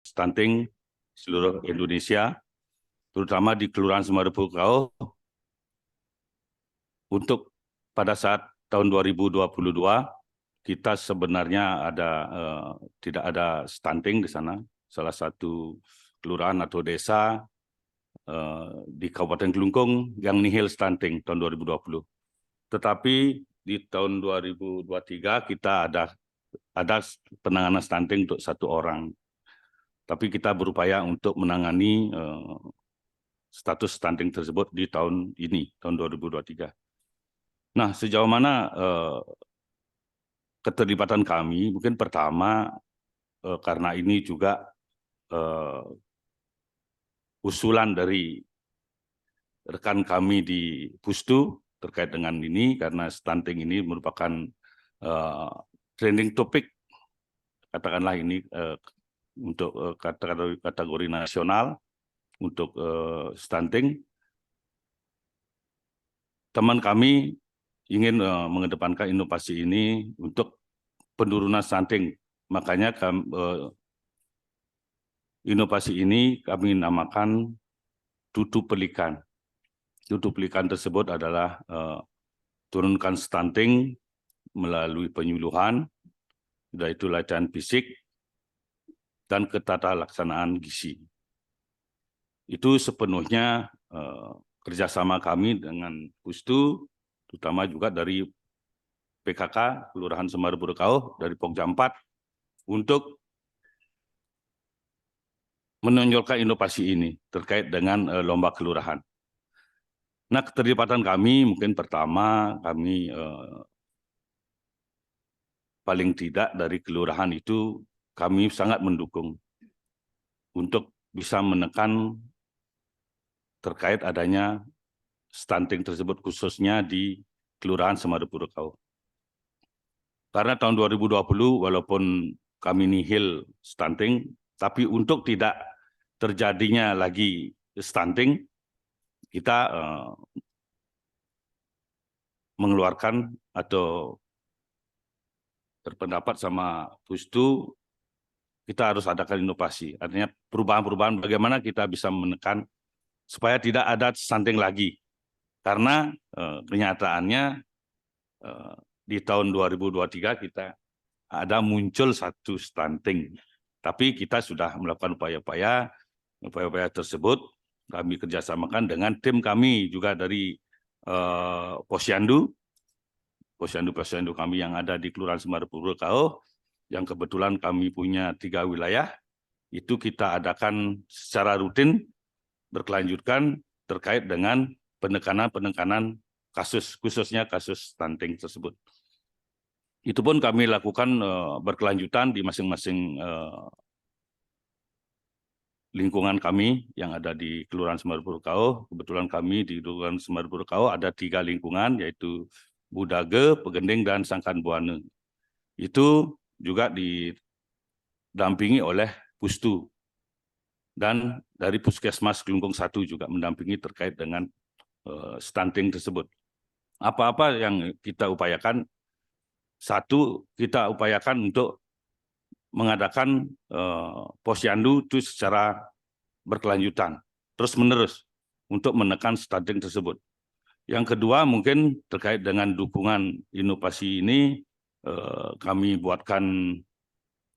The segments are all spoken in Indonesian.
stunting seluruh Indonesia, terutama di Kelurahan Semarang-Purkau, untuk pada saat tahun 2022 kita sebenarnya tidak ada stunting di sana, salah satu kelurahan atau desa di Kabupaten Kelungkung yang nihil stunting tahun 2020. Tetapi di tahun 2023 kita ada penanganan stunting untuk 1 orang. Tapi kita berupaya untuk menangani status stunting tersebut di tahun ini, tahun 2023. Nah, sejauh mana keterlibatan kami? Mungkin pertama, karena ini juga usulan dari rekan kami di Pustu terkait dengan ini, karena stunting ini merupakan trending topik, katakanlah ini untuk kategori nasional untuk stunting. Teman kami ingin mengedepankan inovasi ini untuk penurunan stunting. Makanya inovasi ini kami namakan Tutu Pelikan. Tutu Pelikan tersebut adalah turunkan stunting melalui penyuluhan, yaitu latihan fisik dan ketata laksanaan gizi. Itu sepenuhnya kerjasama kami dengan Pustu, terutama juga dari PKK Kelurahan Semarang-Purkau, dari Pokja 4, untuk menonjolkan inovasi ini terkait dengan lomba kelurahan. Nah, keterlibatan kami mungkin pertama kami paling tidak dari kelurahan itu kami sangat mendukung untuk bisa menekan terkait adanya stunting tersebut, khususnya di Kelurahan Semarang-Purkau. Karena tahun 2020 walaupun kami nihil stunting, tapi untuk tidak terjadinya lagi stunting, kita mengeluarkan atau berpendapat sama Pustu, kita harus adakan inovasi. Artinya perubahan-perubahan bagaimana kita bisa menekan supaya tidak ada stunting lagi. Karena kenyataannya di tahun 2023 kita ada muncul satu stunting. Tapi kita sudah melakukan upaya-upaya tersebut. Kami kerjasamakan dengan tim kami juga dari Posyandu kami yang ada di Kelurahan Semarang-Purkau, yang kebetulan kami punya 3 wilayah, itu kita adakan secara rutin, berkelanjutan terkait dengan penekanan kasus, khususnya kasus stunting tersebut. Itu pun kami lakukan berkelanjutan di masing-masing lingkungan kami yang ada di Kelurahan Semarang-Purkau. Kebetulan kami di Kelurahan Semarang-Purkau ada 3 lingkungan, yaitu Budage, Pegending, dan Sangkan Buana. Itu juga didampingi oleh Pustu. Dan dari Puskesmas Kelungkung 1 juga mendampingi terkait dengan stunting tersebut. Apa-apa yang kita upayakan, satu, kita upayakan untuk mengadakan posyandu itu secara berkelanjutan, terus-menerus, untuk menekan stunting tersebut. Yang kedua, mungkin terkait dengan dukungan inovasi ini, kami buatkan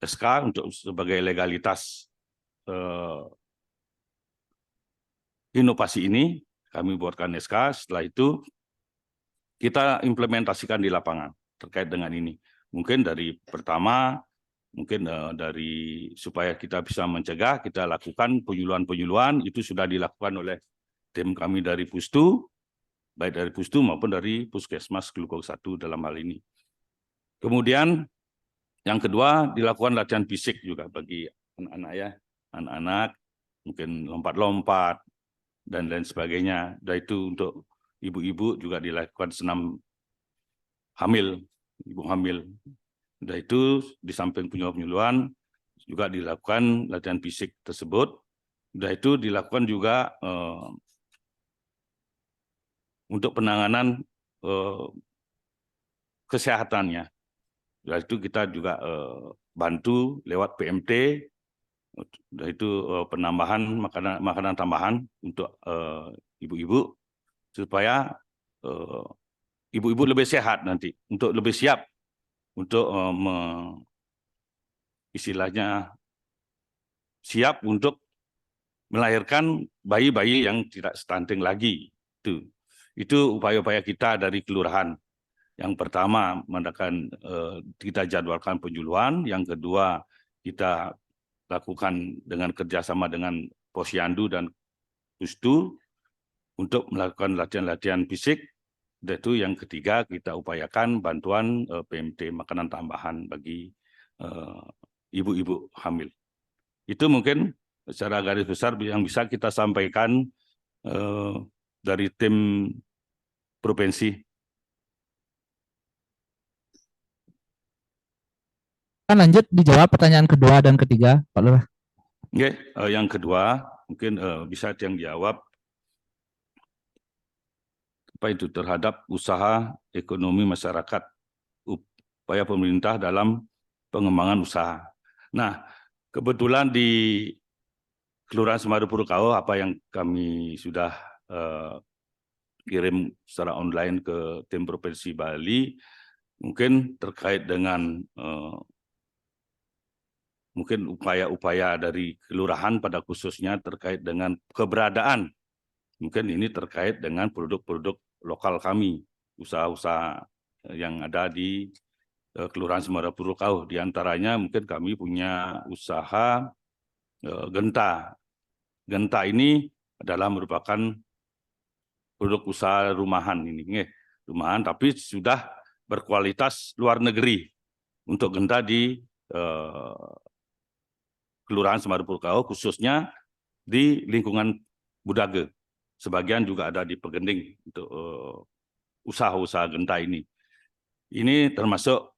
SK untuk sebagai legalitas inovasi ini, kami buatkan SK, setelah itu kita implementasikan di lapangan terkait dengan ini. Mungkin dari pertama, mungkin dari supaya kita bisa mencegah, kita lakukan penyuluhan-penyuluhan, itu sudah dilakukan oleh tim kami dari Pustu, baik dari Pustu maupun dari Puskesmas Kelungkung 1 dalam hal ini. Kemudian yang kedua, dilakukan latihan fisik juga bagi anak-anak ya, anak-anak mungkin lompat-lompat dan lain sebagainya. Dan itu untuk ibu-ibu juga dilakukan senam hamil, ibu hamil. Dan itu di samping penyuluhan juga dilakukan latihan fisik tersebut. Dan itu dilakukan juga untuk penanganan kesehatannya. Dan itu kita juga bantu lewat PMT Itu penambahan makanan tambahan untuk ibu-ibu supaya ibu-ibu lebih sehat nanti, untuk lebih siap untuk istilahnya siap untuk melahirkan bayi-bayi yang tidak stunting lagi. Itu upaya-upaya kita dari kelurahan. Yang pertama, kita jadwalkan penyuluhan. Yang kedua, kita lakukan dengan kerjasama dengan Posyandu dan Pustu untuk melakukan latihan-latihan fisik. Dan itu yang ketiga, kita upayakan bantuan PMT makanan tambahan bagi ibu-ibu hamil. Itu mungkin secara garis besar yang bisa kita sampaikan dari tim provinsi. Kan lanjut dijawab pertanyaan kedua dan ketiga, Pak Lurah. Oke, yang kedua mungkin bisa yang jawab apa itu terhadap usaha ekonomi masyarakat, upaya pemerintah dalam pengembangan usaha. Nah, kebetulan di Kelurahan Semeru Purukao, apa yang kami sudah kirim secara online ke tim Provinsi Bali, mungkin terkait dengan mungkin upaya-upaya dari kelurahan pada khususnya terkait dengan keberadaan. Mungkin ini terkait dengan produk-produk lokal kami, usaha-usaha yang ada di Kelurahan Semeru Purukao. Di antaranya mungkin kami punya usaha genta. Genta ini adalah merupakan produk usaha rumahan ini, rumahan tapi sudah berkualitas luar negeri untuk genta di Kelurahan Semeru Purukao, khususnya di lingkungan Budage. Sebagian juga ada di Pegending untuk usaha-usaha genta ini. Ini termasuk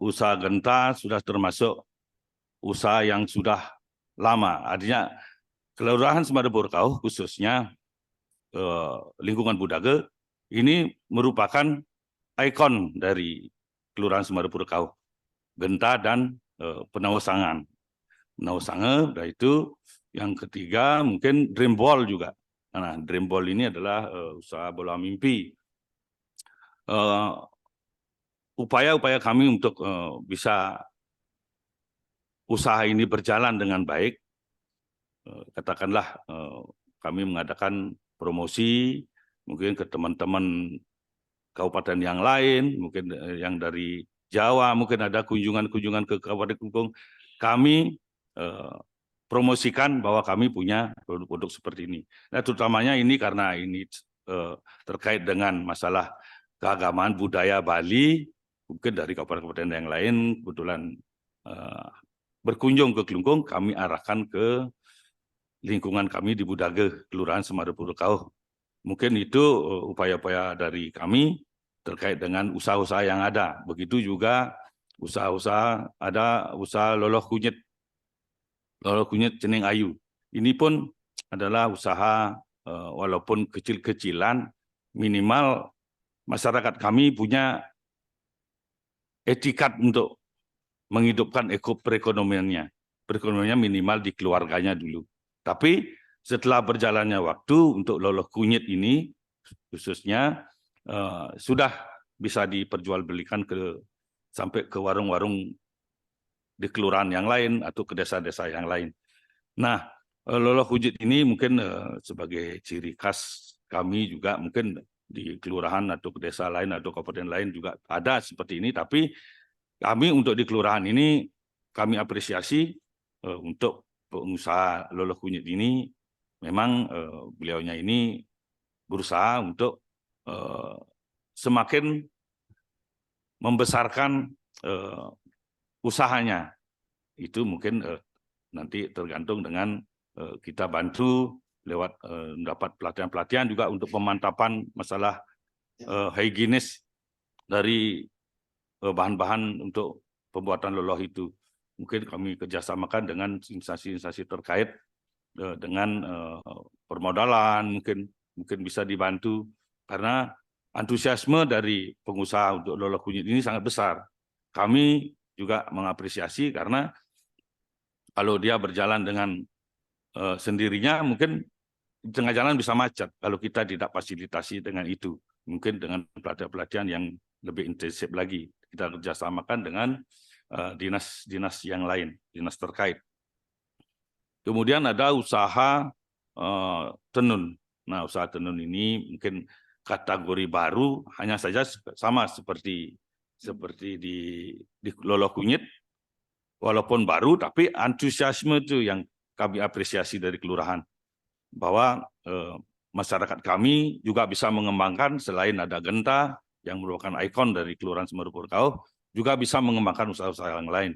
usaha genta sudah termasuk usaha yang sudah lama. Artinya Kelurahan Semeru Purukao khususnya lingkungan Budage ini merupakan ikon dari Kelurahan Semeru Purukao, genta dan penausangan. Penausangan, itu yang ketiga mungkin dream ball juga. Nah, dream ball ini adalah usaha bola mimpi. Upaya-upaya kami untuk bisa usaha ini berjalan dengan baik, katakanlah kami mengadakan promosi mungkin ke teman-teman kabupaten yang lain, mungkin yang dari Jawa, mungkin ada kunjungan-kunjungan ke Kabupaten Kelungkung. Kami promosikan bahwa kami punya produk-produk seperti ini. Nah, terutamanya ini karena ini terkait dengan masalah keagamaan budaya Bali, mungkin dari kabupaten-kabupaten yang lain kebetulan berkunjung ke Kelungkung, kami arahkan ke lingkungan kami di Budage, Kelurahan Semeru Purukao. Mungkin itu upaya-upaya dari kami terkait dengan usaha-usaha yang ada. Begitu juga usaha-usaha, ada usaha loloh kunyit Cening Ayu. Ini pun adalah usaha walaupun kecil-kecilan, minimal masyarakat kami punya etikat untuk menghidupkan perekonomiannya. Perekonomiannya minimal di keluarganya dulu. Tapi setelah berjalannya waktu untuk loloh kunyit ini, khususnya sudah bisa diperjualbelikan sampai ke warung-warung di kelurahan yang lain atau ke desa-desa yang lain. Nah, loloh kunyit ini mungkin sebagai ciri khas kami juga mungkin di kelurahan atau ke desa lain atau kabupaten lain juga ada seperti ini, tapi kami untuk di kelurahan ini kami apresiasi untuk pengusaha loloh kunyit ini, memang beliaunya ini berusaha untuk semakin membesarkan usahanya. Itu mungkin nanti tergantung dengan kita bantu lewat mendapat pelatihan-pelatihan juga untuk pemantapan masalah higienis dari bahan-bahan untuk pembuatan loloh itu. Mungkin kami kerjasamakan dengan instansi-instansi terkait dengan permodalan, mungkin bisa dibantu karena antusiasme dari pengusaha untuk loloh kunyit ini sangat besar. Kami juga mengapresiasi karena Kalau dia berjalan dengan sendirinya, mungkin di tengah jalan bisa macet kalau kita tidak fasilitasi dengan itu. Mungkin dengan pelatihan-pelatihan yang lebih intensif lagi. Kita kerjasamakan dengan dinas-dinas yang lain, dinas terkait. Kemudian ada usaha tenun. Nah, usaha tenun ini mungkin kategori baru, hanya saja sama seperti di Lolo Kunyit, walaupun baru, tapi antusiasme itu yang kami apresiasi dari kelurahan, bahwa masyarakat kami juga bisa mengembangkan, selain ada Genta yang merupakan ikon dari Kelurahan Semeru Purkau, juga bisa mengembangkan usaha-usaha yang lain.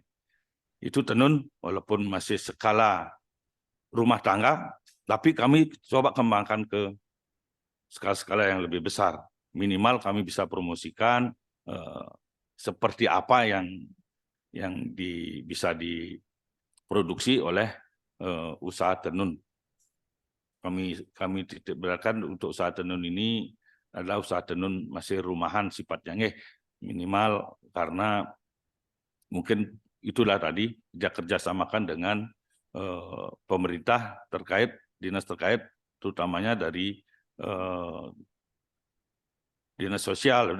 Itu tenun, walaupun masih skala rumah tangga, tapi kami coba kembangkan ke skala-skala yang lebih besar. Minimal kami bisa promosikan seperti apa yang bisa diproduksi oleh usaha tenun. Kami titik beratkan untuk usaha tenun ini adalah usaha tenun masih rumahan sifatnya, minimal, karena mungkin itulah tadi kerjasamakan dengan pemerintah terkait, dinas terkait, terutamanya dari dinas sosial,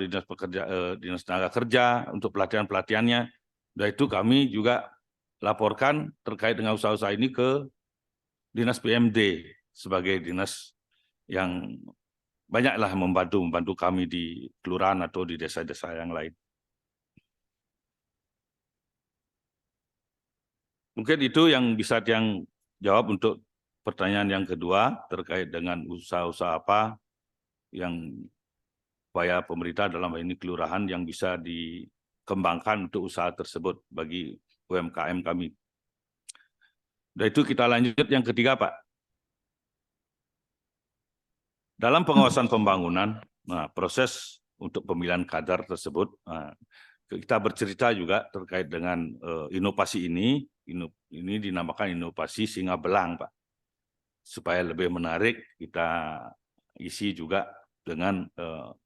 dinas tenaga kerja untuk pelatihan-pelatihannya. Dan itu kami juga laporkan terkait dengan usaha-usaha ini ke dinas PMD sebagai dinas yang banyaklah membantu kami di kelurahan atau di desa-desa yang lain. Mungkin itu yang bisa yang jawab untuk pertanyaan yang kedua terkait dengan usaha-usaha apa yang upaya pemerintah dalam hal ini kelurahan yang bisa dikembangkan untuk usaha tersebut bagi UMKM kami. Dan itu kita lanjut yang ketiga, Pak. Dalam pengawasan pembangunan, proses untuk pemilihan kader tersebut, kita bercerita juga terkait dengan inovasi ini dinamakan inovasi singa belang, Pak. Supaya lebih menarik, kita isi juga dengan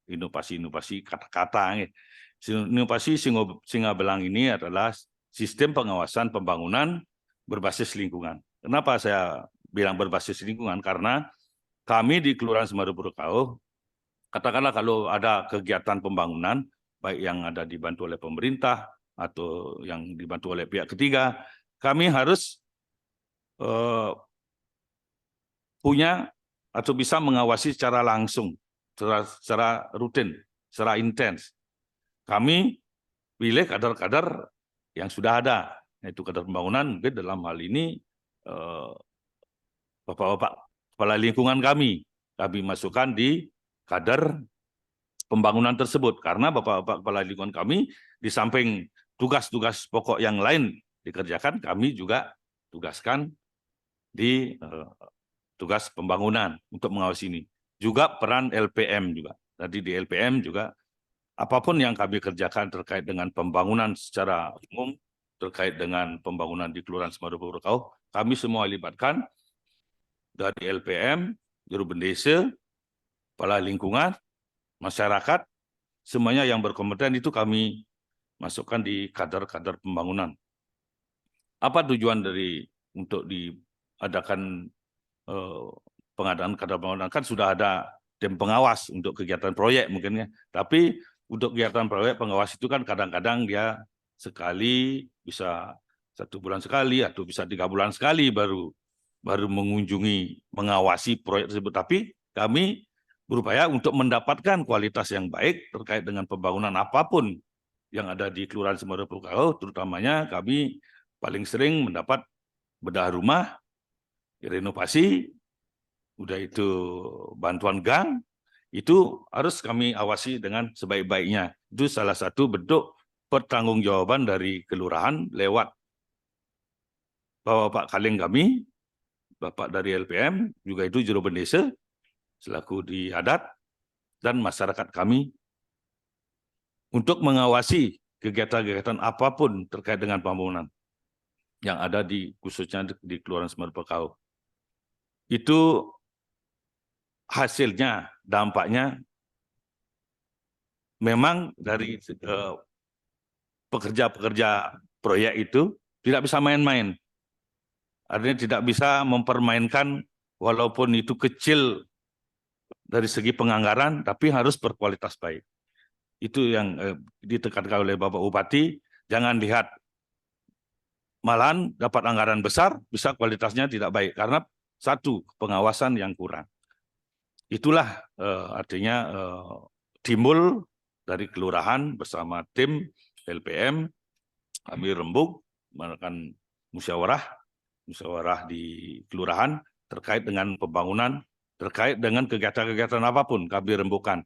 inovasi-inovasi kata-kata. Inovasi singa belang ini adalah sistem pengawasan pembangunan berbasis lingkungan. Kenapa saya bilang berbasis lingkungan? Karena kami di Kelurahan Semeru Purkau, katakanlah kalau ada kegiatan pembangunan, baik yang ada dibantu oleh pemerintah atau yang dibantu oleh pihak ketiga, kami harus punya atau bisa mengawasi secara langsung, secara rutin, secara intens. Kami pilih kader-kader yang sudah ada, yaitu kader pembangunan, mungkin dalam hal ini Bapak-bapak kepala lingkungan kami masukkan di kader pembangunan tersebut, karena Bapak-bapak kepala lingkungan kami di samping tugas-tugas pokok yang lain dikerjakan, kami juga tugaskan di tugas pembangunan untuk mengawasi ini. Juga peran LPM juga. Tadi di LPM juga apapun yang kami kerjakan terkait dengan pembangunan secara umum, terkait dengan pembangunan di Kelurahan Semeru Purkau, kami semua libatkan dari LPM, juru bendesa, kepala lingkungan, masyarakat, semuanya yang berkompeten itu kami masukkan di kader-kader pembangunan. Apa tujuan untuk diadakan pengadaan kader pembangunan? Kan sudah ada tim pengawas untuk kegiatan proyek mungkin ya. Tapi untuk kegiatan proyek pengawas itu kan kadang-kadang dia sekali, bisa 1 bulan sekali atau bisa 3 bulan sekali baru mengunjungi, mengawasi proyek tersebut. Tapi kami berupaya untuk mendapatkan kualitas yang baik terkait dengan pembangunan apapun yang ada di Kelurahan Semeru Purkau, terutamanya kami paling sering mendapat bedah rumah, renovasi, udah itu bantuan gang, itu harus kami awasi dengan sebaik-baiknya. Itu salah satu bentuk pertanggungjawaban dari kelurahan lewat Bapak Kaleng kami, Bapak dari LPM, juga itu juru bendesa, selaku di adat, dan masyarakat kami untuk mengawasi kegiatan-kegiatan apapun terkait dengan pembangunan yang ada khususnya di Kelurahan Semeru Purkau. Itu hasilnya, dampaknya memang dari pekerja-pekerja proyek itu tidak bisa main-main. Artinya tidak bisa mempermainkan walaupun itu kecil dari segi penganggaran, tapi harus berkualitas baik. Itu yang ditekankan oleh Bapak Bupati. Jangan lihat malahan dapat anggaran besar, bisa kualitasnya tidak baik karena satu pengawasan yang kurang. Itulah artinya timbul dari kelurahan bersama tim LPM, kami rembuk melakukan musyawarah di kelurahan terkait dengan pembangunan, terkait dengan kegiatan-kegiatan apapun kami rembukan.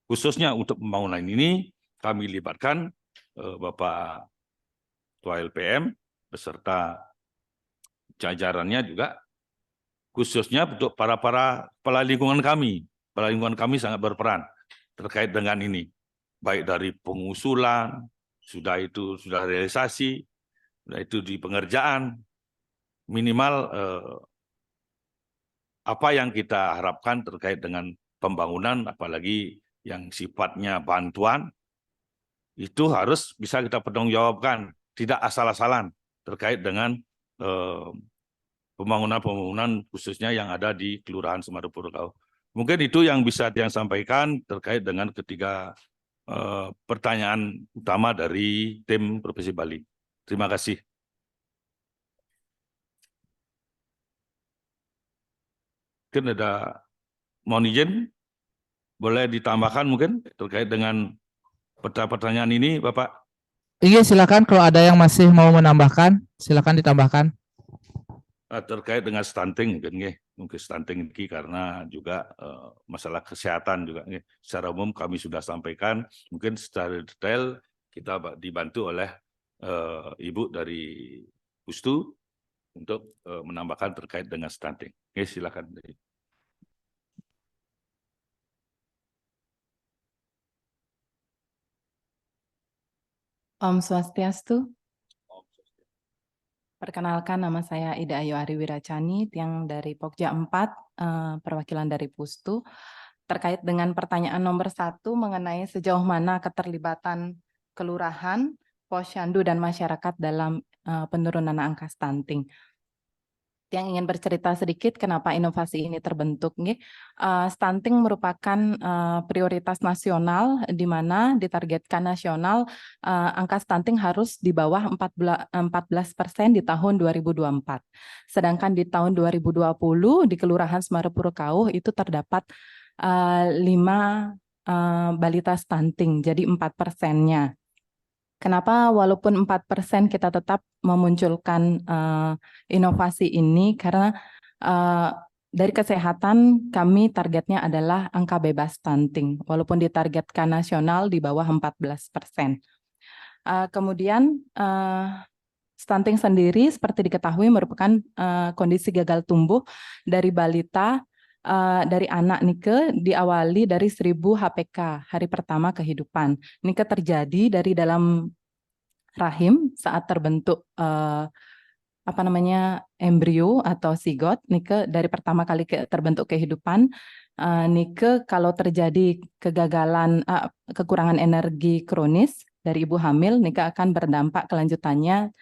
Khususnya untuk pembangunan ini kami libatkan Bapak Ketua LPM beserta jajarannya juga, khususnya untuk para kepala lingkungan kami. Kepala lingkungan kami sangat berperan terkait dengan ini, baik dari pengusulan, sudah realisasi, sudah itu di pengerjaan, minimal apa yang kita harapkan terkait dengan pembangunan, apalagi yang sifatnya bantuan, itu harus bisa kita pertanggungjawabkan, tidak asal-asalan terkait dengan pembangunan khususnya yang ada di Kelurahan Semeru Purwokau. Mungkin itu yang bisa yang sampaikan terkait dengan ketiga pertanyaan utama dari tim Provinsi Bali. Terima kasih. Mungkin ada mohon izin, boleh ditambahkan mungkin terkait dengan pertanyaan ini, Bapak? Iya, silakan kalau ada yang masih mau menambahkan, silakan ditambahkan. Terkait dengan stunting mungkin stunting ini karena juga masalah kesehatan juga secara umum kami sudah sampaikan, mungkin secara detail kita dibantu oleh Ibu dari Pustu untuk menambahkan terkait dengan stunting. Silakan. Om Swastiastu. Perkenalkan, nama saya Ida Ayu Ari Wiracani, yang dari Pokja 4, perwakilan dari Pustu. Terkait dengan pertanyaan nomor 1 mengenai sejauh mana keterlibatan kelurahan, posyandu, dan masyarakat dalam penurunan angka stunting. Yang ingin bercerita sedikit kenapa inovasi ini terbentuk. Stunting merupakan prioritas nasional, di mana ditargetkan nasional angka stunting harus di bawah 14% di tahun 2024. Sedangkan di tahun 2020 di Kelurahan Semeru Purwokau itu terdapat 5 balita stunting, jadi 4%-nya. Kenapa walaupun 4% kita tetap memunculkan inovasi ini, karena dari kesehatan kami targetnya adalah angka bebas stunting, walaupun ditargetkan nasional di bawah 14%. Kemudian stunting sendiri seperti diketahui merupakan kondisi gagal tumbuh dari balita, dari anak diawali dari 1000 HPK, hari pertama kehidupan. Terjadi dari dalam rahim saat terbentuk embrio atau zigot, dari pertama kali terbentuk kehidupan. Kalau terjadi kegagalan, kekurangan energi kronis dari ibu hamil, akan berdampak kelanjutannya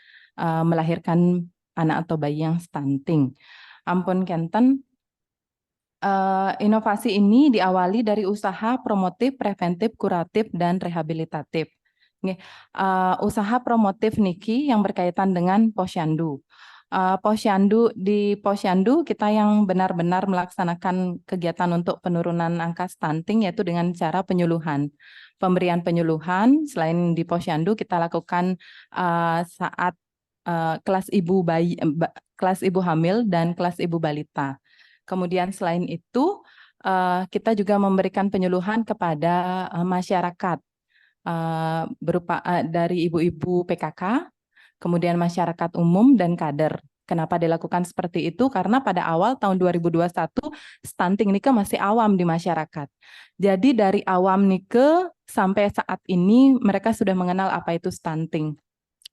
melahirkan anak atau bayi yang stunting. Ampun kenten. Inovasi ini diawali dari usaha promotif, preventif, kuratif, dan rehabilitatif. Usaha promotif niki yang berkaitan dengan posyandu. Di posyandu kita yang benar-benar melaksanakan kegiatan untuk penurunan angka stunting, yaitu dengan cara penyuluhan. Pemberian penyuluhan selain di posyandu kita lakukan saat kelas ibu hamil dan kelas ibu balita. Kemudian selain itu, kita juga memberikan penyuluhan kepada masyarakat berupa dari ibu-ibu PKK, kemudian masyarakat umum dan kader. Kenapa dilakukan seperti itu? Karena pada awal tahun 2021 stunting masih awam di masyarakat. Jadi dari awam sampai saat ini mereka sudah mengenal apa itu stunting.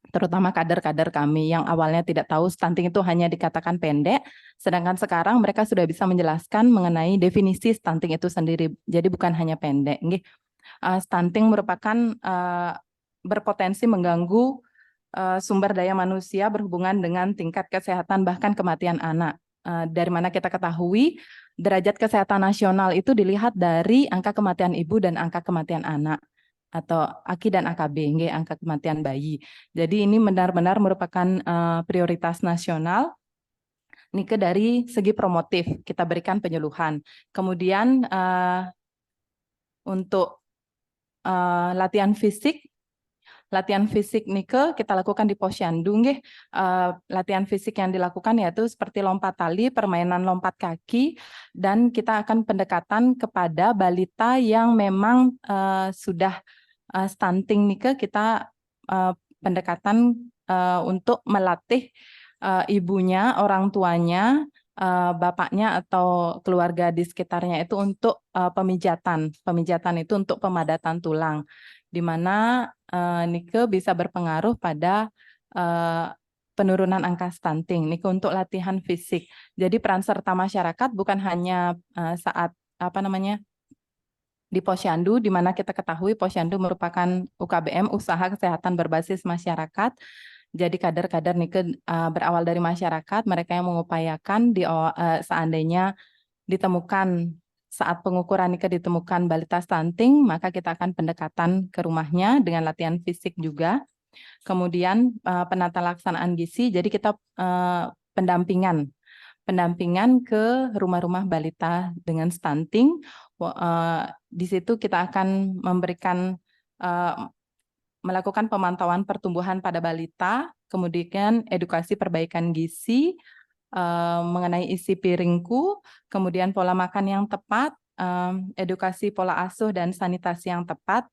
Terutama kader-kader kami yang awalnya tidak tahu stunting itu hanya dikatakan pendek, sedangkan sekarang mereka sudah bisa menjelaskan mengenai definisi stunting itu sendiri. Jadi bukan hanya pendek. Stunting merupakan berpotensi mengganggu sumber daya manusia berhubungan dengan tingkat kesehatan bahkan kematian anak. Dari mana kita ketahui derajat kesehatan nasional itu dilihat dari angka kematian ibu dan angka kematian anak atau AKI dan AKB, nggih, angka kematian bayi. Jadi ini benar-benar merupakan prioritas nasional. Nike dari segi promotif kita berikan penyuluhan. Kemudian untuk latihan fisik Nike kita lakukan di Posyandu nggih. Latihan fisik yang dilakukan yaitu seperti lompat tali, permainan lompat kaki, dan kita akan pendekatan kepada balita yang memang sudah stunting Nike, kita pendekatan untuk melatih ibunya, orang tuanya, bapaknya atau keluarga di sekitarnya itu untuk pemijatan. Pemijatan itu untuk pemadatan tulang, di mana Nike bisa berpengaruh pada penurunan angka stunting. Nike untuk latihan fisik. Jadi peran serta masyarakat bukan hanya saat di Posyandu, di mana kita ketahui Posyandu merupakan UKBM, usaha kesehatan berbasis masyarakat. Jadi kader-kader Nike berawal dari masyarakat, mereka yang mengupayakan seandainya ditemukan saat pengukuran Nike ditemukan balita stunting, maka kita akan pendekatan ke rumahnya dengan latihan fisik juga. Kemudian penata laksanaan gizi, jadi kita pendampingan ke rumah-rumah balita dengan stunting. Di situ kita akan memberikan melakukan pemantauan pertumbuhan pada balita, kemudian edukasi perbaikan gizi, mengenai isi piringku, kemudian pola makan yang tepat, edukasi pola asuh dan sanitasi yang tepat,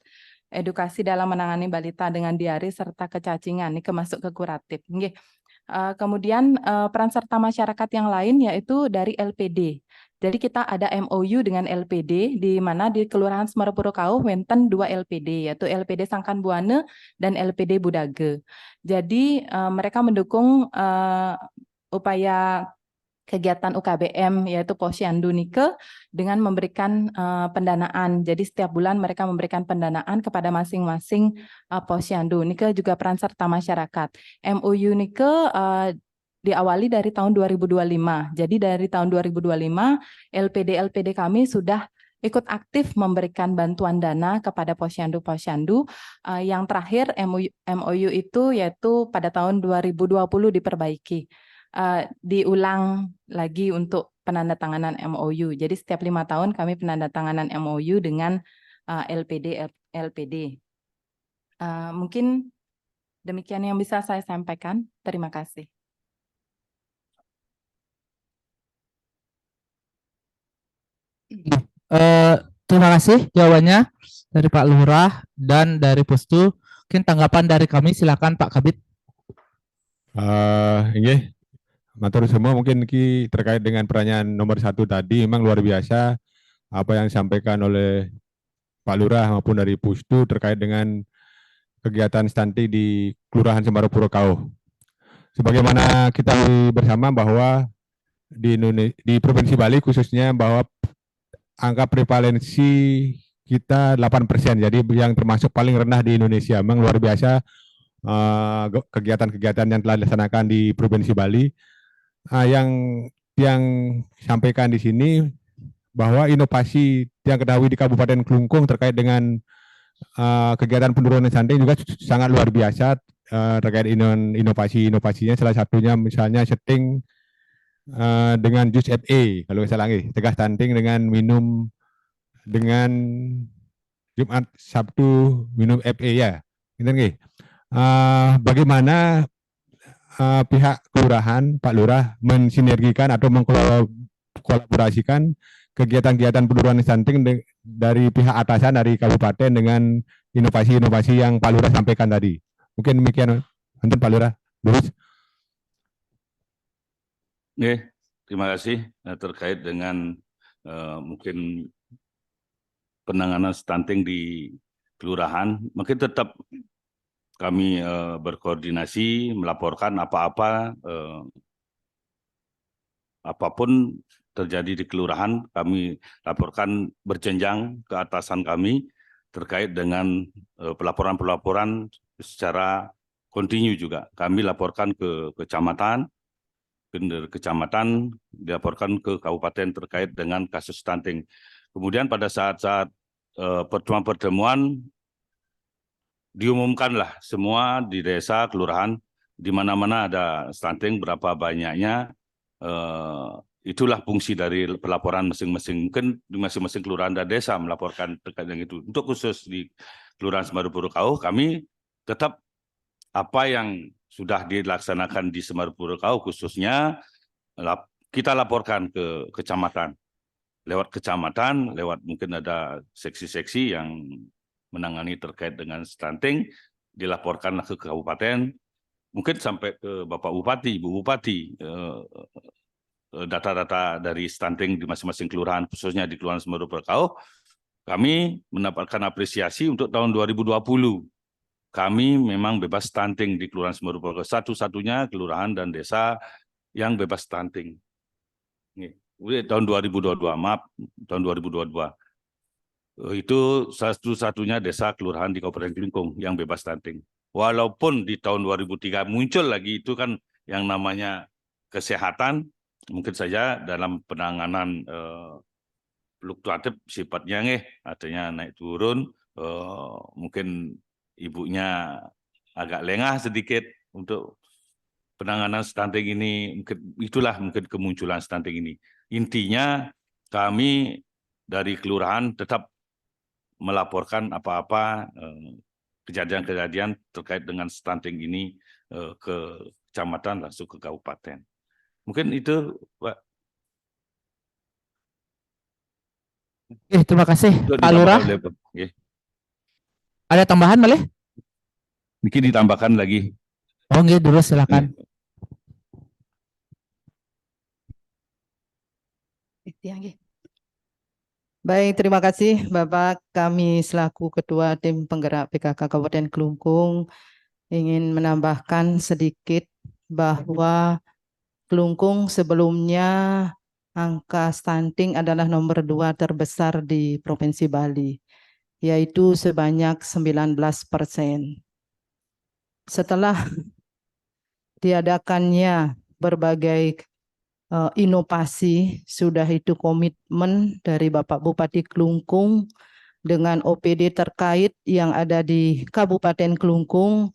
edukasi dalam menangani balita dengan diare serta kecacingan, ini masuk ke kuratif. Kemudian peran serta masyarakat yang lain yaitu dari LPD. Jadi kita ada MOU dengan LPD, di mana di Kelurahan Semarapuro Kauh wenten 2 LPD, yaitu LPD Sangkan Buana dan LPD Budage. Jadi mereka mendukung upaya kegiatan UKBM yaitu Posyandu Nike dengan memberikan pendanaan. Jadi setiap bulan mereka memberikan pendanaan kepada masing-masing Posyandu. Nike juga peran serta masyarakat. MOU Nike diawali dari tahun 2025. Jadi dari tahun 2025 LPD kami sudah ikut aktif memberikan bantuan dana kepada posyandu-posyandu. Yang terakhir MOU itu yaitu pada tahun 2020 diperbaiki. Diulang lagi untuk penandatanganan MOU. Jadi setiap 5 tahun kami penandatanganan MOU dengan LPD. Mungkin demikian yang bisa saya sampaikan. Terima kasih. Terima kasih jawabannya dari Pak Lurah dan dari Pustu. Mungkin tanggapan dari kami, silakan Pak Kabid. Ini matur semua mungkin terkait dengan pertanyaan nomor 1 tadi, memang luar biasa apa yang disampaikan oleh Pak Lurah maupun dari Pustu terkait dengan kegiatan stunting di Kelurahan Semarapuro Kauh. Sebagaimana kita bersama bahwa di Provinsi Bali khususnya bahwa angka prevalensi kita 8%, jadi yang termasuk paling rendah di Indonesia. Memang luar biasa kegiatan-kegiatan yang telah dilaksanakan di Provinsi Bali. Yang sampaikan di sini bahwa inovasi yang ketahui di Kabupaten Klungkung terkait dengan kegiatan penurunan stunting juga sangat luar biasa terkait inovasinya. Salah satunya misalnya setting dengan jus FA, kalau nggak salah, cegah stunting dengan minum dengan Jumat Sabtu minum FA ya, bagaimana pihak kelurahan, Pak Lurah mensinergikan atau mengkolaborasikan kegiatan-kegiatan penurunan stunting dari pihak atasan dari kabupaten dengan inovasi-inovasi yang Pak Lurah sampaikan tadi. Mungkin demikian, Pak Lurah. Lurus. Terima kasih terkait dengan mungkin penanganan stunting di kelurahan. Mungkin tetap kami berkoordinasi, melaporkan apapun terjadi di kelurahan, kami laporkan berjenjang ke atasan kami terkait dengan pelaporan-pelaporan secara Continue juga. Kami laporkan ke kecamatan, kecamatan dilaporkan ke kabupaten terkait dengan kasus stunting. Kemudian pada saat-saat pertemuan-pertemuan diumumkanlah semua di desa, kelurahan, di mana-mana ada stunting, berapa banyaknya, itulah fungsi dari pelaporan masing-masing. Mungkin di masing-masing kelurahan dan desa melaporkan terkait dengan itu. Untuk khusus di Kelurahan Semeru Purwokau, kami tetap apa yang sudah dilaksanakan di Semeru Purwokau khususnya kita laporkan ke kecamatan. Lewat kecamatan, lewat mungkin ada seksi-seksi yang menangani terkait dengan stunting, dilaporkanlah ke kabupaten, mungkin sampai ke Bapak Bupati, Ibu Bupati, data-data dari stunting di masing-masing kelurahan, khususnya di Kelurahan Semeru Purwokau, kami mendapatkan apresiasi untuk tahun 2020. Kami memang bebas stunting di Kelurahan Semeru Purwokau, satu-satunya kelurahan dan desa yang bebas stunting. Tahun 2022, maaf, tahun 2022. Itu satu-satunya desa kelurahan di Kabupaten Kelungkung yang bebas stunting. Walaupun di tahun 2003 muncul lagi itu kan yang namanya kesehatan, mungkin saja dalam penanganan fluktuatif sifatnya artinya naik turun, mungkin ibunya agak lengah sedikit untuk penanganan stunting ini, itulah mungkin kemunculan stunting ini. Intinya kami dari kelurahan tetap melaporkan apa-apa kejadian-kejadian terkait dengan stunting ini ke kecamatan langsung ke kabupaten. Mungkin itu, Pak. Terima kasih Untuk Pak Lurah. Ada tambahan boleh? Mungkin ditambahkan lagi. Oh nggih, dulu silakan. Baik, terima kasih Bapak. Kami selaku Ketua Tim Penggerak PKK Kabupaten Kelungkung ingin menambahkan sedikit bahwa Kelungkung sebelumnya angka stunting adalah nomor 2 terbesar di Provinsi Bali, yaitu sebanyak 19%. Setelah diadakannya berbagai inovasi, sudah itu komitmen dari Bapak Bupati Kelungkung dengan OPD terkait yang ada di Kabupaten Kelungkung,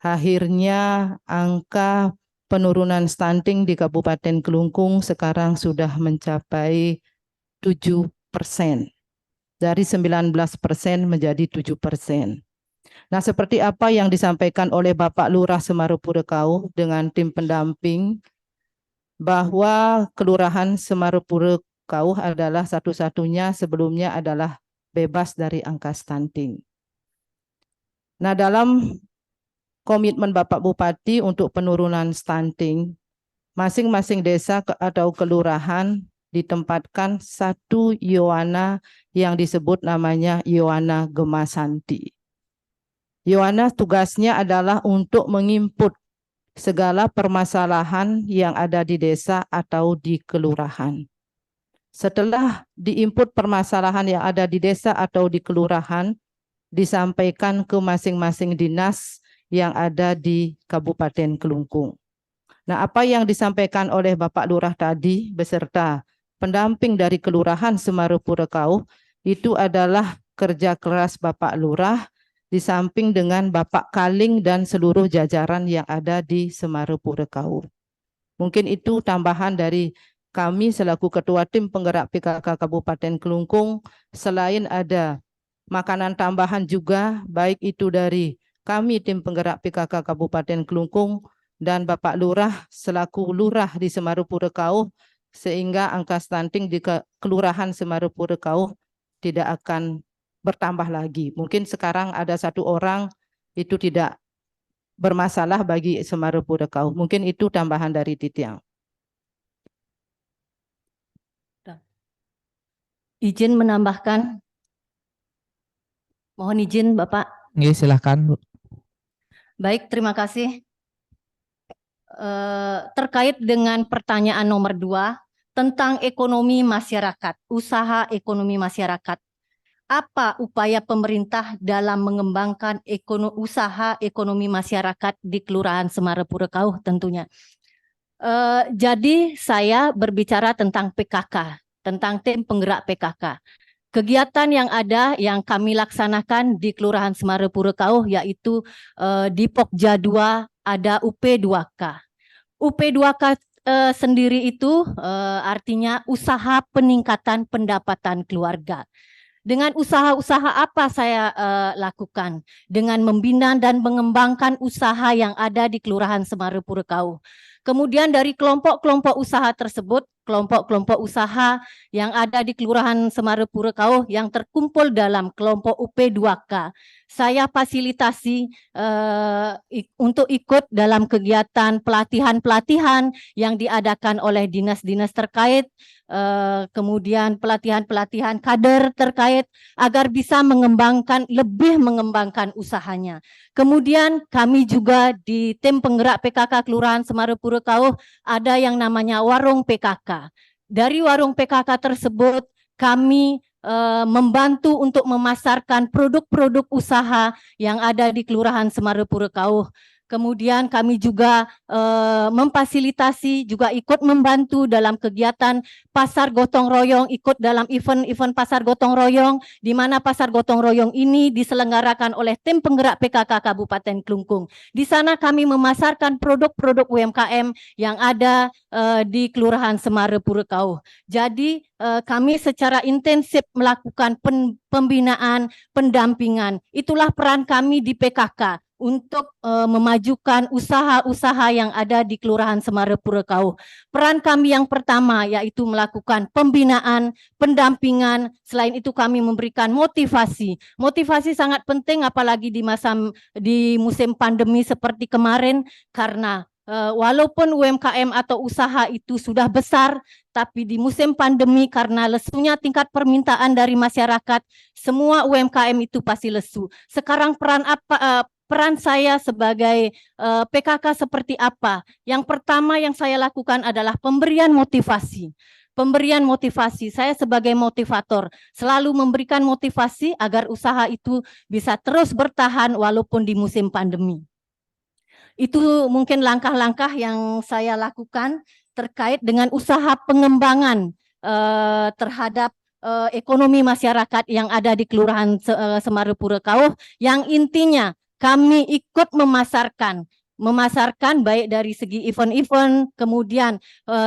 akhirnya angka penurunan stunting di Kabupaten Kelungkung sekarang sudah mencapai 7%. Dari 19% menjadi 7%. Nah, seperti apa yang disampaikan oleh Bapak Lurah Semeru Purwokau dengan tim pendamping, bahwa Kelurahan Semeru Purwokau adalah satu-satunya sebelumnya adalah bebas dari angka stunting. Nah, dalam komitmen Bapak Bupati untuk penurunan stunting, masing-masing desa atau kelurahan ditempatkan satu Yohana yang disebut namanya Yohana Gemasanti. Yohana tugasnya adalah untuk menginput segala permasalahan yang ada di desa atau di kelurahan. Setelah diinput permasalahan yang ada di desa atau di kelurahan, disampaikan ke masing-masing dinas yang ada di Kabupaten Kelungkung. Nah, apa yang disampaikan oleh Bapak Lurah tadi beserta pendamping dari Kelurahan Semeru Purwokau itu adalah kerja keras Bapak Lurah di samping dengan Bapak Kaling dan seluruh jajaran yang ada di Semeru Purwokau. Mungkin itu tambahan dari kami selaku Ketua Tim Penggerak PKK Kabupaten Kelungkung. Selain ada makanan tambahan juga, baik itu dari kami Tim Penggerak PKK Kabupaten Kelungkung dan Bapak Lurah selaku Lurah di Semeru Purwokau, sehingga angka stunting di Kelurahan Semeru Purwokau tidak akan bertambah lagi. Mungkin sekarang ada 1 orang itu tidak bermasalah bagi Semeru Purwokau. Mungkin itu tambahan dari Titiang. Izin menambahkan. Mohon izin Bapak. Nggih, silakan. Baik, terima kasih. Terkait dengan pertanyaan nomor 2 tentang ekonomi masyarakat, usaha ekonomi masyarakat. apa upaya pemerintah dalam mengembangkan usaha ekonomi masyarakat di Kelurahan Semarepura Kauh tentunya. Jadi saya berbicara tentang PKK, tentang tim penggerak PKK. Kegiatan yang ada yang kami laksanakan di Kelurahan Semarepura Kauh yaitu di Pokja 2 ada UP2K. UP2K sendiri itu artinya usaha peningkatan pendapatan keluarga. Dengan usaha-usaha apa saya lakukan? Dengan membina dan mengembangkan usaha yang ada di Kelurahan Semarepura Kauh. Kemudian dari kelompok-kelompok usaha tersebut, kelompok-kelompok usaha yang ada di Kelurahan Semarepura Kauh yang terkumpul dalam kelompok UP2K, saya fasilitasi untuk ikut dalam kegiatan pelatihan-pelatihan yang diadakan oleh dinas-dinas terkait, kemudian pelatihan-pelatihan kader terkait agar bisa lebih mengembangkan usahanya. Kemudian kami juga di tim penggerak PKK Kelurahan Semarepura Kauh ada yang namanya warung PKK. Dari warung PKK tersebut kami membantu untuk memasarkan produk-produk usaha yang ada di Kelurahan Semarepura Kauh. Kemudian kami juga memfasilitasi, juga ikut membantu dalam kegiatan pasar gotong royong, ikut dalam event-event pasar gotong royong, di mana pasar gotong royong ini diselenggarakan oleh tim penggerak PKK Kabupaten Klungkung. Di sana kami memasarkan produk-produk UMKM yang ada di Kelurahan Semarepura Kauh. Jadi kami secara intensif melakukan pembinaan, pendampingan. Itulah peran kami di PKK untuk memajukan usaha-usaha yang ada di Kelurahan Semarepura Kauh. Peran kami yang pertama yaitu melakukan pembinaan, pendampingan, selain itu kami memberikan motivasi. Motivasi sangat penting apalagi di musim pandemi seperti kemarin, karena walaupun UMKM atau usaha itu sudah besar, tapi di musim pandemi karena lesunya tingkat permintaan dari masyarakat, semua UMKM itu pasti lesu. Sekarang peran saya sebagai PKK seperti apa? Yang pertama yang saya lakukan adalah pemberian motivasi. Pemberian motivasi, saya sebagai motivator selalu memberikan motivasi agar usaha itu bisa terus bertahan walaupun di musim pandemi. Itu mungkin langkah-langkah yang saya lakukan terkait dengan usaha pengembangan terhadap ekonomi masyarakat yang ada di Kelurahan Semarepura Kauh, yang intinya kami ikut memasarkan baik dari segi event-event, kemudian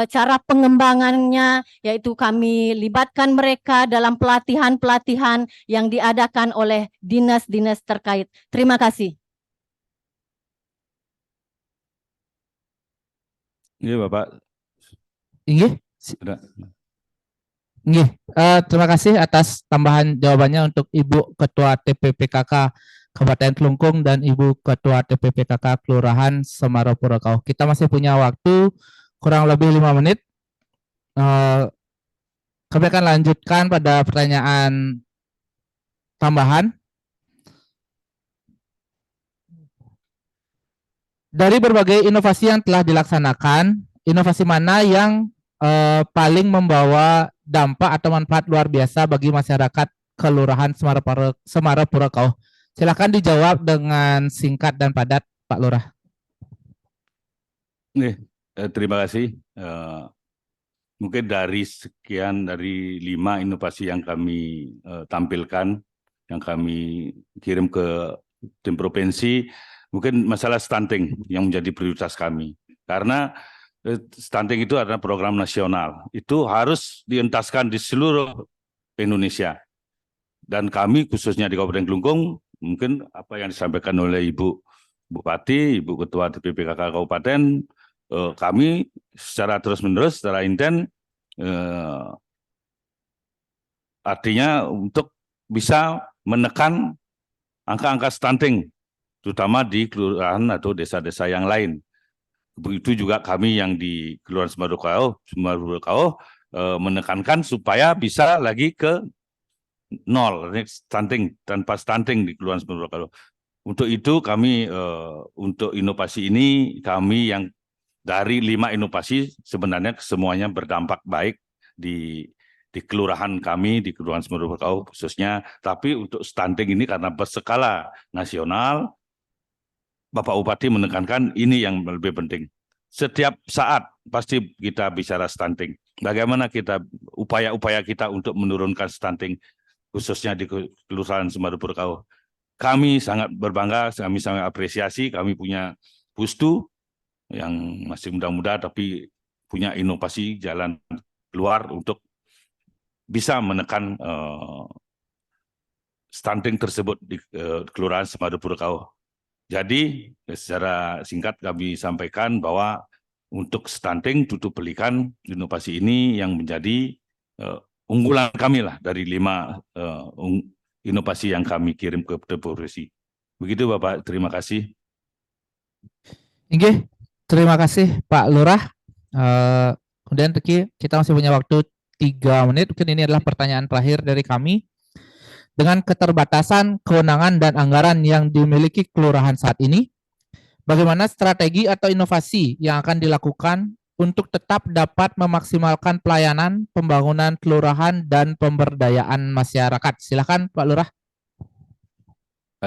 cara pengembangannya, yaitu kami libatkan mereka dalam pelatihan-pelatihan yang diadakan oleh dinas-dinas terkait. Terima kasih. Iya, Bapak. Inggih. Sudah. Nggih, terima kasih atas tambahan jawabannya untuk Ibu Ketua TPPKK Kabupaten Klungkung dan Ibu Ketua TPPKK Kelurahan Semarepura Kauh. Kita masih punya waktu kurang lebih 5 menit. Kami akan lanjutkan pada pertanyaan tambahan. Dari berbagai inovasi yang telah dilaksanakan, inovasi mana yang paling membawa dampak atau manfaat luar biasa bagi masyarakat Kelurahan Semarepura Kauh? Silakan dijawab dengan singkat dan padat, Pak Lurah. Terima kasih. Mungkin dari 5 inovasi yang kami tampilkan, yang kami kirim ke tim provinsi, mungkin masalah stunting yang menjadi prioritas kami. Karena stunting itu adalah program nasional. Itu harus dientaskan di seluruh Indonesia. Dan kami khususnya di Kabupaten Klungkung, mungkin apa yang disampaikan oleh Ibu Bupati, Ibu Ketua TPPKK Kabupaten, kami secara terus-menerus, secara intens, artinya untuk bisa menekan angka-angka stunting, terutama di kelurahan atau desa-desa yang lain. Begitu juga kami yang di Kelurahan Semarepura Kauh menekankan supaya bisa lagi ke 0, stunting, tanpa stunting di Kelurahan Semarepura Kauh. Untuk itu kami, untuk inovasi ini, kami yang dari 5 inovasi sebenarnya semuanya berdampak baik di di kelurahan kami, di Kelurahan Semeru khususnya. Tapi untuk stunting ini karena berskala nasional, Bapak Bupati menekankan ini yang lebih penting. Setiap saat pasti kita bicara stunting. Bagaimana kita upaya-upaya kita untuk menurunkan stunting khususnya di Kelurahan Semeru Purkau. Kami sangat berbangga, kami sangat apresiasi, kami punya Pustu yang masih muda-muda tapi punya inovasi jalan keluar untuk bisa menekan stunting tersebut di Kelurahan Semeru Purkau. Jadi secara singkat kami sampaikan bahwa untuk stunting tutup belikan inovasi ini yang menjadi unggulan kami lah dari 5 inovasi yang kami kirim ke provinsi. Begitu Bapak, terima kasih. Oke, terima kasih Pak Lurah. Kemudian kita masih punya waktu 3 menit. Mungkin ini adalah pertanyaan terakhir dari kami. Dengan keterbatasan kewenangan dan anggaran yang dimiliki kelurahan saat ini, bagaimana strategi atau inovasi yang akan dilakukan untuk tetap dapat memaksimalkan pelayanan, pembangunan kelurahan, dan pemberdayaan masyarakat? Silakan Pak Lurah.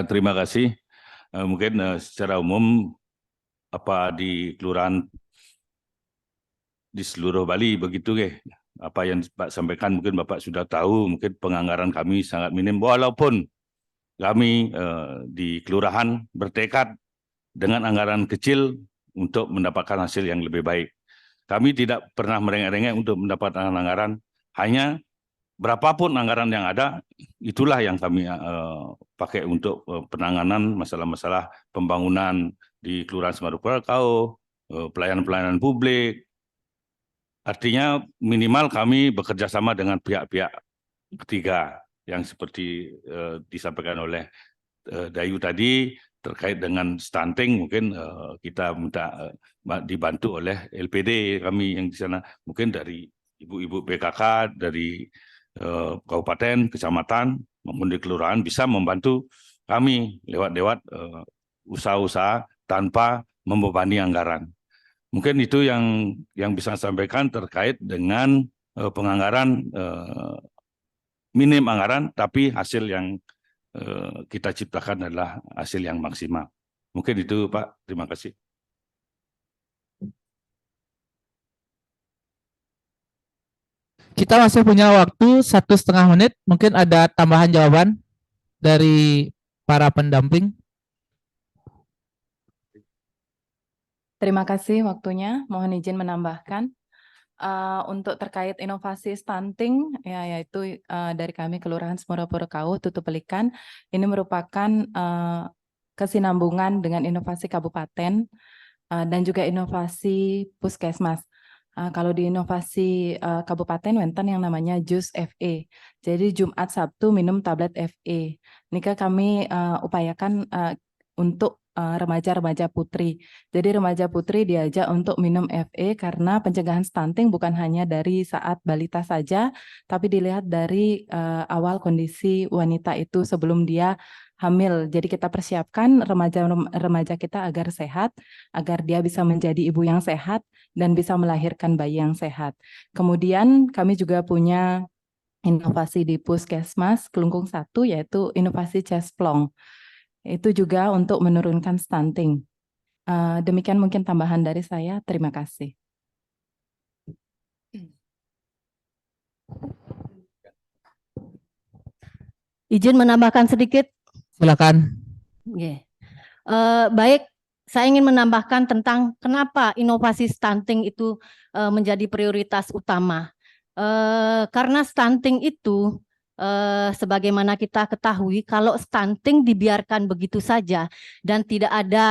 Terima kasih. Mungkin secara umum apa di kelurahan di seluruh Bali begitu apa yang Pak sampaikan mungkin Bapak sudah tahu, mungkin penganggaran kami sangat minim walaupun kami di kelurahan bertekad dengan anggaran kecil untuk mendapatkan hasil yang lebih baik. Kami tidak pernah merengek-rengek untuk mendapatkan anggaran, hanya berapapun anggaran yang ada, itulah yang kami pakai untuk penanganan masalah-masalah pembangunan di Kelurahan Semeru Purkau, pelayanan-pelayanan publik. Artinya minimal kami bekerja sama dengan pihak-pihak ketiga yang seperti disampaikan oleh Dayu tadi terkait dengan stunting, mungkin kita minta dibantu oleh LPD kami yang di sana, mungkin dari ibu-ibu PKK dari kabupaten, kecamatan maupun di kelurahan bisa membantu kami lewat usaha-usaha tanpa membebani anggaran. Mungkin itu yang bisa saya sampaikan terkait dengan penganggaran minim anggaran, tapi hasil yang kita ciptakan adalah hasil yang maksimal. Mungkin itu Pak, terima kasih. Kita masih punya waktu 1,5 menit. Mungkin ada tambahan jawaban dari para pendamping. Terima kasih waktunya. Mohon izin menambahkan untuk terkait inovasi stunting, yaitu dari kami Kelurahan Semeru Purkau, Tutup Pelikan, ini merupakan kesinambungan dengan inovasi kabupaten dan juga inovasi puskesmas. Kalau di inovasi kabupaten wenten yang namanya JUS FE. Jadi Jumat Sabtu minum tablet FE. Ini kami upayakan untuk remaja-remaja putri. Jadi remaja putri diajak untuk minum FE karena pencegahan stunting bukan hanya dari saat balita saja, tapi dilihat dari awal kondisi wanita itu sebelum dia hamil. Jadi kita persiapkan remaja kita agar sehat, agar dia bisa menjadi ibu yang sehat dan bisa melahirkan bayi yang sehat. Kemudian kami juga punya inovasi di Puskesmas Kelungkung 1, yaitu inovasi Cesplong. Itu juga untuk menurunkan stunting. Demikian mungkin tambahan dari saya. Terima kasih. Izin menambahkan sedikit. Silakan. Baik, saya ingin menambahkan tentang kenapa inovasi stunting itu menjadi prioritas utama. Karena stunting itu sebagaimana kita ketahui, kalau stunting dibiarkan begitu saja dan tidak ada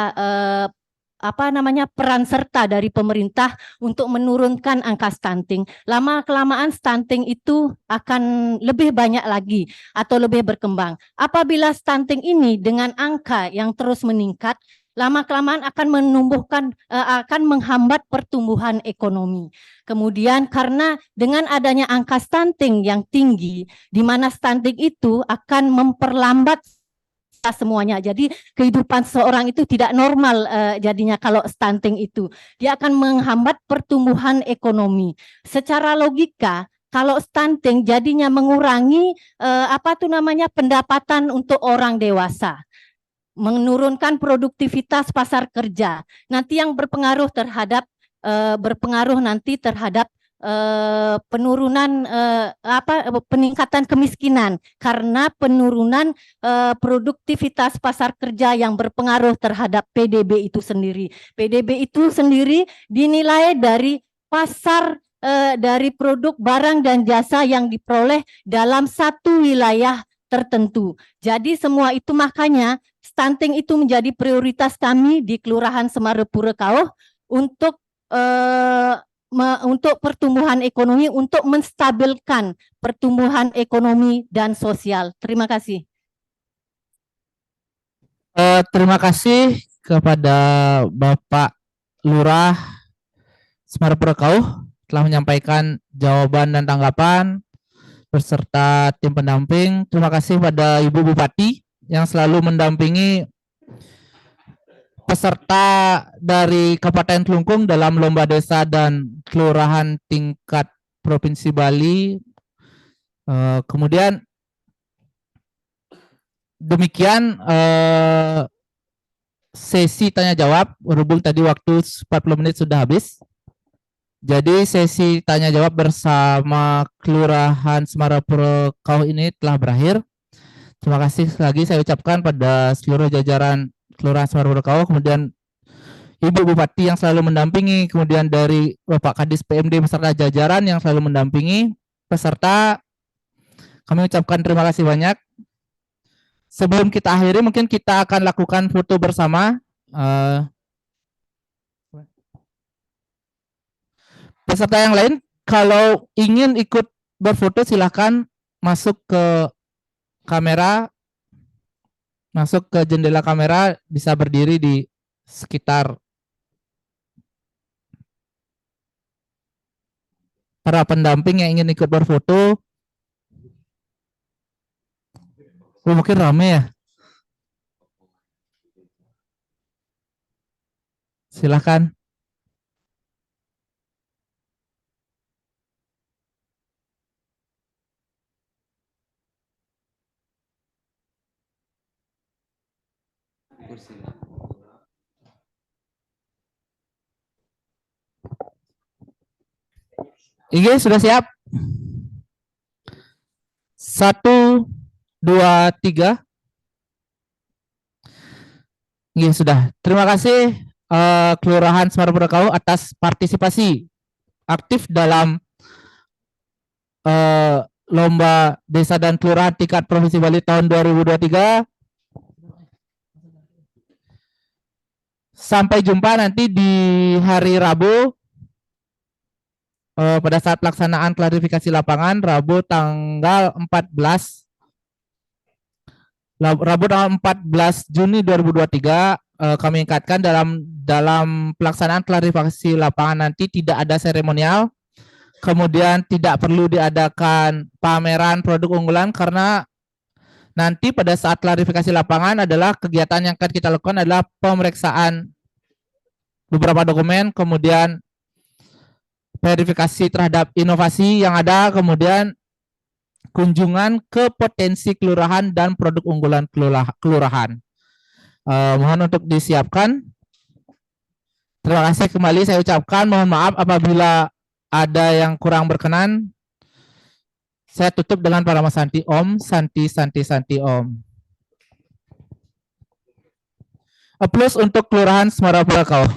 peran serta dari pemerintah untuk menurunkan angka stunting, lama-kelamaan stunting itu akan lebih banyak lagi atau lebih berkembang. Apabila stunting ini dengan angka yang terus meningkat, lama-kelamaan akan menghambat pertumbuhan ekonomi. Kemudian karena dengan adanya angka stunting yang tinggi, di mana stunting itu akan memperlambat semuanya. Jadi kehidupan seseorang itu tidak normal jadinya kalau stunting itu. Dia akan menghambat pertumbuhan ekonomi. Secara logika, kalau stunting jadinya mengurangi pendapatan untuk orang dewasa, menurunkan produktivitas pasar kerja. Nanti yang berpengaruh terhadap penurunan peningkatan kemiskinan karena penurunan produktivitas pasar kerja yang berpengaruh terhadap PDB itu sendiri. PDB itu sendiri dinilai dari pasar dari produk barang dan jasa yang diperoleh dalam satu wilayah tertentu. Jadi semua itu makanya stunting itu menjadi prioritas kami di Kelurahan Semarepura Kauh untuk pertumbuhan ekonomi, untuk menstabilkan pertumbuhan ekonomi dan sosial. Terima kasih. Terima kasih kepada Bapak Lurah Semarepura Kauh telah menyampaikan jawaban dan tanggapan beserta tim pendamping. Terima kasih pada Ibu Bupati yang selalu mendampingi peserta dari Kabupaten Kelungkung dalam lomba desa dan kelurahan tingkat Provinsi Bali. Kemudian demikian sesi tanya jawab, berhubung tadi waktu 40 menit sudah habis. Jadi sesi tanya jawab bersama Kelurahan Semarepura Kauh ini telah berakhir. Terima kasih lagi saya ucapkan pada seluruh jajaran Kelurahan Semarepura Kauh, kemudian Ibu Bupati yang selalu mendampingi, kemudian dari Bapak Kadis PMD beserta jajaran yang selalu mendampingi peserta. Kami ucapkan terima kasih banyak. Sebelum kita akhiri, mungkin kita akan lakukan foto bersama. Peserta yang lain, kalau ingin ikut berfoto silahkan masuk ke kamera, masuk ke jendela kamera, bisa berdiri di sekitar para pendamping yang ingin ikut berfoto. Mungkin rame ya. Silahkan. Oke, sudah siap? 1, 2, 3. Oke, sudah. Terima kasih Kelurahan Semarepura Kauh atas partisipasi aktif dalam lomba desa dan kelurahan tingkat Provinsi Bali tahun 2023. Sampai jumpa nanti di hari Rabu pada saat pelaksanaan klarifikasi lapangan Rabu tanggal 14 Juni 2023. Kami ingatkan dalam pelaksanaan klarifikasi lapangan nanti tidak ada seremonial, kemudian tidak perlu diadakan pameran produk unggulan karena nanti pada saat klarifikasi lapangan adalah kegiatan yang akan kita lakukan adalah pemeriksaan beberapa dokumen, kemudian verifikasi terhadap inovasi yang ada, kemudian kunjungan ke potensi kelurahan dan produk unggulan kelurahan. Mohon untuk disiapkan. Terima kasih kembali saya ucapkan. Mohon maaf apabila ada yang kurang berkenan. Saya tutup dengan Parama Santi Om, Santi, Santi, Santi Om. Aplaus untuk Kelurahan Semarepura Kauh.